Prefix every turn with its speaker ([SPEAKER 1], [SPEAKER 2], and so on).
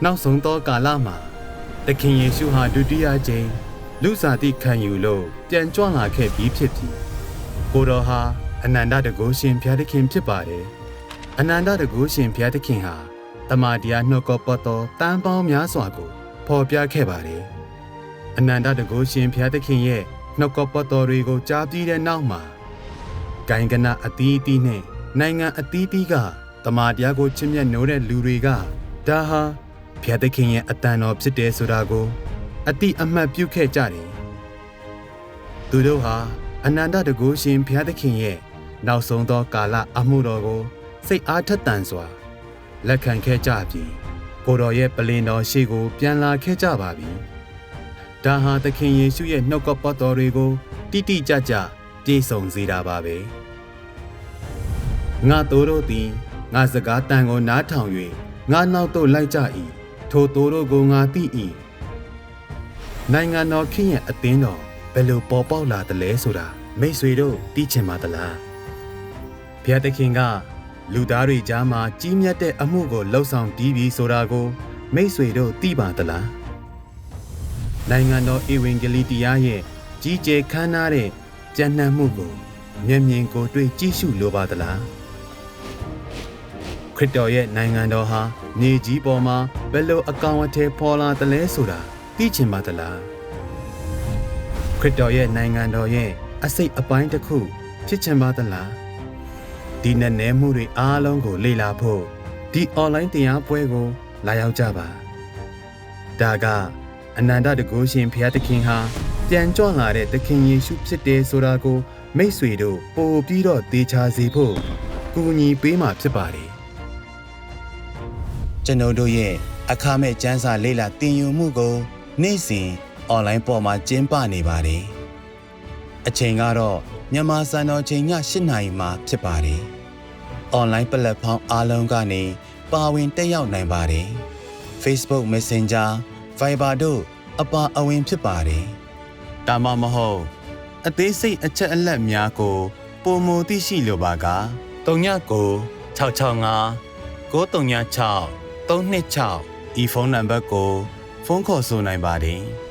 [SPEAKER 1] နောက်ဆုံးသောကာလမှာသခင်ယေရှုဟာဒုတိယကြိမ်လူစားတိခံယူလို့ပြန်ကြွလာခဲ့ပြီးဖြစ်သည်ကိုတော်ဟာအနန္တတကုရှင်ဘုရားသခင်ဖြစ်ပါတယ်အနန္တတကုရှင်ဘုရားသခင်ဟာတမန်တရားနှုတ်ကပတ်တော်တန်ပေါင်းများစွာကိုဖော်ပြခဲ့ပါတယ်အနန္တတကုရှင်ဘုရားသခင်ရဲ့နှုတ်ကပတ်တော်တွေကိုကြားပြီးတဲ့နောက်မှာဂိုင်ကနအသီးအသီးနဲ့နိုင်ငံအသီးသီးကတမန်တရားကိုချစ်မြတ်နိုးတဲ့လူတွေကဒါဟာဘုရားသခင်ရဲ့အတန်တော်ဖြစ်တယ်ဆိုတာကိုအတိအမှတ်ပြုခဲ့ကြတယ်သူတို့ဟာအနန္တတကုရှင်ဘုရားသခင်ရဲ့နောက်ဆုံးသောကာလအမှုတော်ကိုစိတ်အားထက်သန်စွာလက်ခံခဲ့ကြပြီးကိုတော်ရဲ့ပလင်တော်ရှေ့ကိုပြန်လာခဲ့ကြပါပြီဒါဟာသခင်ယေရှုရဲ့နှုတ်ကပတ်တော်တွေကိုတိတိကျကျပြည့်စုံစေတာပါပဲငါတို့သည်ငါစကားတန်ကိုနားထောင်၍ငါနောက်သို့လိုက်ကြ၏ထိုသူတို့ကိုငါသိ၏နိုင်ငံတော်ခင်ရဲ့အသင်းတော်ဘယ်လိုပေါ်ပေါက်လာသလဲဆိုတာမိတ်ဆွေတို့သိချင်ပါသလားဘုရားသခင်ကလူသားတွေကြားမှာကြီးမြတ်တဲ့အမှုကိုလှုပ်ဆောင်ပြီးပြီဆိုတာကိုမိတ်ဆွေတို့သိပါသလားနိုင်ငံတော်ဧဝံဂေလိတရားရဲ့ကြီးကျယ်ခမ်းနားတဲ့ကြံ့နှံ့မှုကိုမျက်မြင်ကိုယ်တွေ့ကြည့်ရှုလိုပါသလားခရစ်တော်ရဲ့နိုင်ငံတော်ဟာမြေကြီးပေါ်မှာဘယ်လိုအကောင်အထည်ပေါ်လာသလဲဆိုတာသိချင်ပါသလားခရစ်တော်ရဲ့နိုင်ငံတော်ရဲ့အစိတ်အပိုင်းတစ်ခုဖြစ်ချင်ပါသလားဒီနည်းနည်းမှုတွေအားလုံးကိုလေ့လာဖို့ဒီ online တရားပွဲကိုလာရောက်ကြပါဒါကအနန္တတကုရှင်ဘုရားသခင်ဟာပြန်ကြွလာတဲ့သခင်ယေရှုဖြစ်တယ်ဆိုတာကိုမိတ်ဆွေတို့ပို့ပြီးတော့သေချာစေဖို့ကူညီပေးမှာဖြစ်ပါတယ်ကျွန်တော်တို့ရဲ့အခမဲ့ကျမ်းစာလေ့လာသင်ယူမှုကိုနေ့စဉ် online ပေါ်မှာကျင်းပနေပါတယ်အချိန်ကတော့မြန်မာစံတော်ချိန်ည8:00 နာရီမှာဖြစ်ပါတယ်။ online platform အားလုံးကနေပါဝင်တက်ရောက်နိုင်ပါတယ်။ Facebook Messenger, Viber တို့အပါအဝင်ဖြစ်ပါတယ်။ဒါမှမဟုတ်အသေးစိတ်အချက်အလက်များကိုပိုမိုသိရှိလိုပါက39 665 936 326ဤဖုန်းနံပါတ်ကိုဖုန်းခေါ်ဆိုနိုင်ပါတယ်။